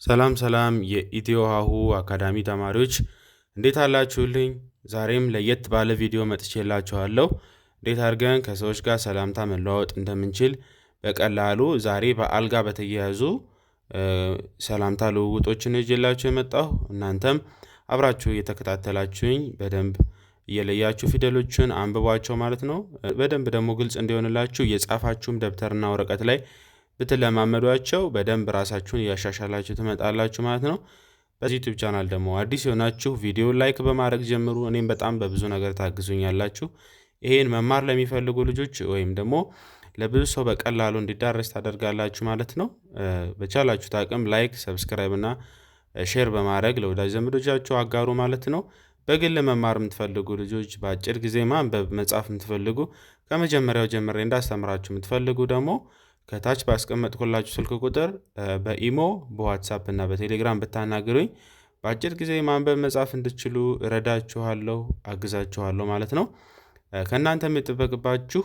ሰላም ሰላም የኢትዮ ሃሁ አካዳሚ ተማሪዎች እንዴት አላችሁልኝ? ዛሬም ለየት ባለ ቪዲዮ መጥቼላችኋለሁ። እንዴት አድርገን ከሰዎች ጋር ሰላምታ መለዋወጥ እንደምንችል በቀላሉ ዛሬ በአልጋ በተያያዙ ሰላምታ ልውውጦችን ይዤላችሁ የመጣሁ። እናንተም አብራችሁ እየተከታተላችሁኝ በደንብ እየለያችሁ ፊደሎችን አንብቧቸው ማለት ነው። በደንብ ደግሞ ግልጽ እንዲሆንላችሁ እየጻፋችሁም ደብተርና ወረቀት ላይ ብትለማመዷቸው በደንብ ራሳችሁን እያሻሻላችሁ ትመጣላችሁ ማለት ነው። በዚህ ዩቲዩብ ቻናል ደግሞ አዲስ የሆናችሁ ቪዲዮ ላይክ በማድረግ ጀምሩ። እኔም በጣም በብዙ ነገር ታግዙኛላችሁ። ይሄን መማር ለሚፈልጉ ልጆች ወይም ደግሞ ለብዙ ሰው በቀላሉ እንዲዳረስ ታደርጋላችሁ ማለት ነው። በቻላችሁት አቅም ላይክ፣ ሰብስክራይብ እና ሼር በማድረግ ለወዳጅ ዘመዶቻችሁ አጋሩ ማለት ነው። በግል መማር የምትፈልጉ ልጆች በአጭር ጊዜ ማንበብ መጻፍ የምትፈልጉ ከመጀመሪያው ጀምሬ እንዳስተምራችሁ የምትፈልጉ ደግሞ ከታች ባስቀመጥኩላችሁ ስልክ ቁጥር በኢሞ በዋትሳፕ እና በቴሌግራም ብታናግሩኝ በአጭር ጊዜ ማንበብ መጻፍ እንድትችሉ እረዳችኋለሁ፣ አግዛችኋለሁ ማለት ነው። ከእናንተ የሚጠበቅባችሁ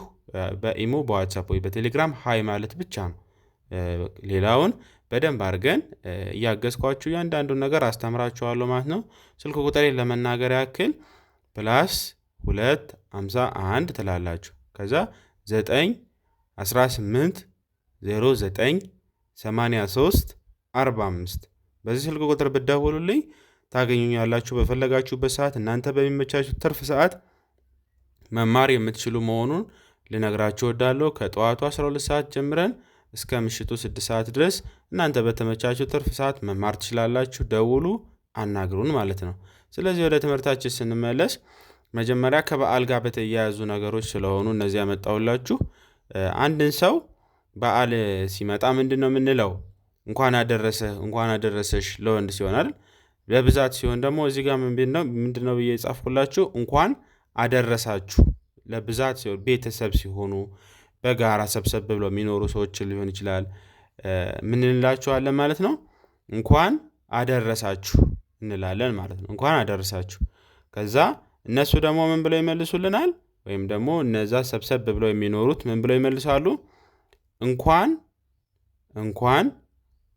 በኢሞ በዋትሳፕ ወይ በቴሌግራም ሃይ ማለት ብቻ ነው። ሌላውን በደንብ አድርገን እያገዝኳችሁ እያንዳንዱን ነገር አስተምራችኋለሁ ማለት ነው። ስልክ ቁጥሬን ለመናገር ያክል +251 ትላላችሁ። ከዛ 9 18 09 83 45 በዚህ ስልክ ቁጥር ብትደውሉልኝ ታገኙኛላችሁ። በፈለጋችሁበት ሰዓት እናንተ በሚመቻችሁ ትርፍ ሰዓት መማር የምትችሉ መሆኑን ልነግራችሁ እወዳለሁ። ከጠዋቱ 12 ሰዓት ጀምረን እስከ ምሽቱ 6 ሰዓት ድረስ እናንተ በተመቻችሁ ትርፍ ሰዓት መማር ትችላላችሁ። ደውሉ፣ አናግሩን ማለት ነው። ስለዚህ ወደ ትምህርታችን ስንመለስ መጀመሪያ ከበዓል ጋር በተያያዙ ነገሮች ስለሆኑ እነዚህ ያመጣሁላችሁ። አንድን ሰው በዓል ሲመጣ ምንድን ነው የምንለው? እንኳን አደረሰ እንኳን አደረሰሽ ለወንድ ሲሆን አይደል? በብዛት ሲሆን ደግሞ እዚህ ጋር ምንድን ነው ብዬ የጻፍኩላችሁ እንኳን አደረሳችሁ። ለብዛት ሲሆን ቤተሰብ ሲሆኑ በጋራ ሰብሰብ ብለው የሚኖሩ ሰዎች ሊሆን ይችላል። ምን እንላችኋለን ማለት ነው? እንኳን አደረሳችሁ እንላለን ማለት ነው። እንኳን አደረሳችሁ። ከዛ እነሱ ደግሞ ምን ብለው ይመልሱልናል? ወይም ደግሞ እነዛ ሰብሰብ ብለው የሚኖሩት ምን ብለው ይመልሳሉ? እንኳን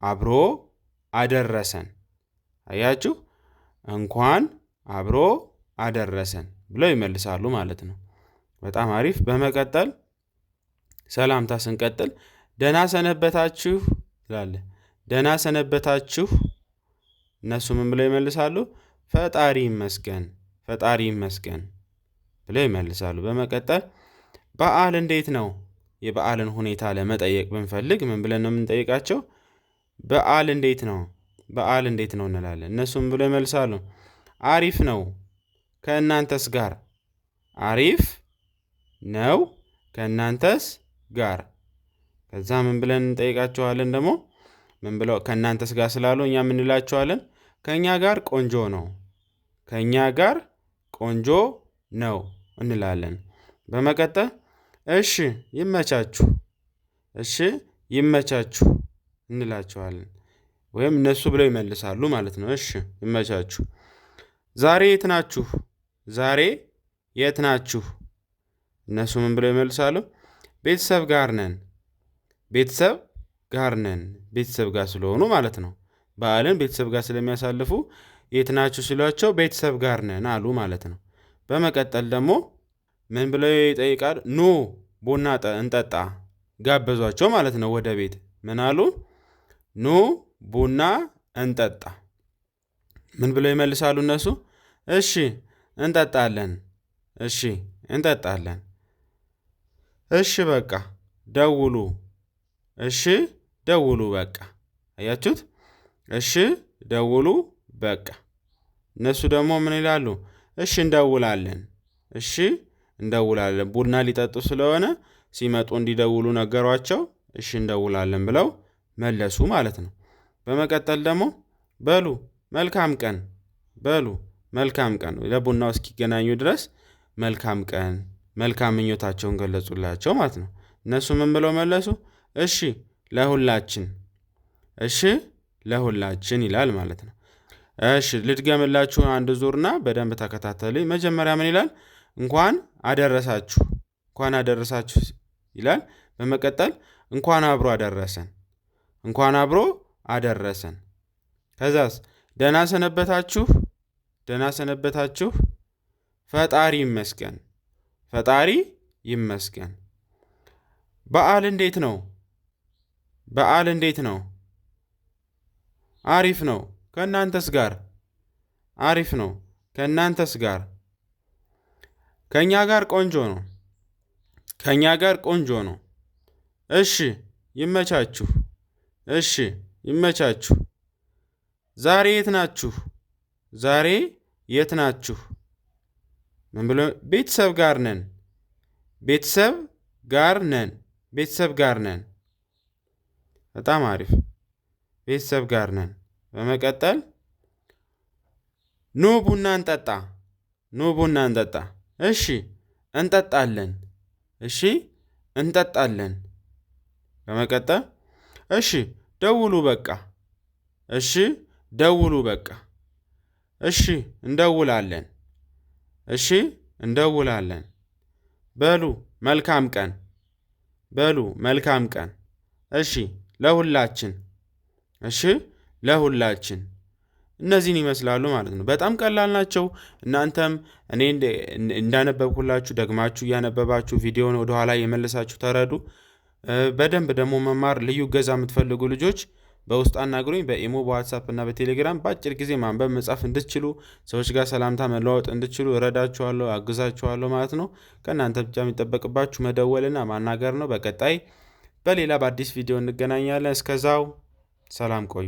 አብሮ አደረሰን። አያችሁ? እንኳን አብሮ አደረሰን ብለው ይመልሳሉ ማለት ነው። በጣም አሪፍ። በመቀጠል ሰላምታ ስንቀጥል ደህና ሰነበታችሁ ትላለህ። ደህና ሰነበታችሁ። እነሱ ምን ብለው ይመልሳሉ? ፈጣሪ ይመስገን፣ ፈጣሪ ይመስገን ብለው ይመልሳሉ። በመቀጠል በዓል እንዴት ነው? የበዓልን ሁኔታ ለመጠየቅ ብንፈልግ ምን ብለን ነው የምንጠይቃቸው? በዓል እንዴት ነው፣ በዓል እንዴት ነው እንላለን። እነሱ ምን ብለው ይመልሳሉ? አሪፍ ነው ከእናንተስ ጋር። አሪፍ ነው ከእናንተስ ጋር። ከዛ ምን ብለን እንጠይቃቸዋለን? ደግሞ ምን ብለው ከእናንተስ ጋር ስላሉ እኛ ምን እንላቸዋለን? ከእኛ ጋር ቆንጆ ነው፣ ከእኛ ጋር ቆንጆ ነው እንላለን። በመቀጠል እሺ ይመቻችሁ፣ እሺ ይመቻችሁ እንላቸዋለን። ወይም እነሱ ብለው ይመልሳሉ ማለት ነው። እሺ ይመቻችሁ። ዛሬ የት ናችሁ? ዛሬ የት ናችሁ? እነሱ ምን ብለው ይመልሳሉ? ቤተሰብ ጋር ነን፣ ቤተሰብ ጋር ነን። ቤተሰብ ጋር ስለሆኑ ማለት ነው። በዓልን ቤተሰብ ጋር ስለሚያሳልፉ የት ናችሁ ሲሏቸው ቤተሰብ ጋር ነን አሉ ማለት ነው። በመቀጠል ደግሞ ምን ብለው ይጠይቃሉ? ኑ ቡና እንጠጣ ጋበዟቸው ማለት ነው። ወደ ቤት ምን አሉ? ኑ ቡና እንጠጣ። ምን ብለው ይመልሳሉ እነሱ? እሺ እንጠጣለን፣ እሺ እንጠጣለን። እሺ በቃ ደውሉ፣ እሺ ደውሉ በቃ። አያችሁት? እሺ ደውሉ በቃ። እነሱ ደግሞ ምን ይላሉ? እሺ እንደውላለን፣ እሺ እንደውላለን። ቡና ሊጠጡ ስለሆነ ሲመጡ እንዲደውሉ ነገሯቸው። እሺ እንደውላለን ብለው መለሱ ማለት ነው። በመቀጠል ደግሞ በሉ መልካም ቀን፣ በሉ መልካም ቀን። ለቡናው እስኪገናኙ ድረስ መልካም ቀን መልካም ምኞታቸውን ገለጹላቸው ማለት ነው። እነሱ ምን ብለው መለሱ? እሺ ለሁላችን፣ እሺ ለሁላችን ይላል ማለት ነው። እሺ ልድገምላችሁ አንድ ዙርና በደንብ ተከታተሉኝ። መጀመሪያ ምን ይላል? እንኳን አደረሳችሁ፣ እንኳን አደረሳችሁ ይላል። በመቀጠል እንኳን አብሮ አደረሰን፣ እንኳን አብሮ አደረሰን። ከዛስ ደህና ሰነበታችሁ፣ ደህና ሰነበታችሁ። ፈጣሪ ይመስገን፣ ፈጣሪ ይመስገን። በዓል እንዴት ነው? በዓል እንዴት ነው? አሪፍ ነው። ከእናንተስ ጋር? አሪፍ ነው። ከእናንተስ ጋር? ከእኛ ጋር ቆንጆ ነው። ከእኛ ጋር ቆንጆ ነው። እሺ ይመቻችሁ፣ እሺ ይመቻችሁ። ዛሬ የት ናችሁ? ዛሬ የት ናችሁ? ምን ብሎ? ቤተሰብ ጋር ነን፣ ቤተሰብ ጋር ነን፣ ቤተሰብ ጋር ነን። በጣም አሪፍ፣ ቤተሰብ ጋር ነን። በመቀጠል ኑ ቡና እንጠጣ፣ ኑ ቡና እንጠጣ። እሺ እንጠጣለን፣ እሺ እንጠጣለን። በመቀጠል እሺ ደውሉ በቃ፣ እሺ ደውሉ በቃ። እሺ እንደውላለን፣ እሺ እንደውላለን። በሉ መልካም ቀን፣ በሉ መልካም ቀን። እሺ ለሁላችን፣ እሺ ለሁላችን። እነዚህን ይመስላሉ ማለት ነው። በጣም ቀላል ናቸው። እናንተም እኔ እንዳነበብኩላችሁ ደግማችሁ እያነበባችሁ ቪዲዮውን ወደኋላ የመለሳችሁ ተረዱ። በደንብ ደግሞ መማር ልዩ እገዛ የምትፈልጉ ልጆች በውስጥ አናግሩኝ። በኢሞ በዋትሳፕ እና በቴሌግራም በአጭር ጊዜ ማንበብ መጻፍ እንድትችሉ፣ ሰዎች ጋር ሰላምታ መለዋወጥ እንድትችሉ እረዳችኋለሁ፣ አግዛችኋለሁ ማለት ነው። ከእናንተ ብቻ የሚጠበቅባችሁ መደወልና ማናገር ነው። በቀጣይ በሌላ በአዲስ ቪዲዮ እንገናኛለን። እስከዛው ሰላም ቆዩ።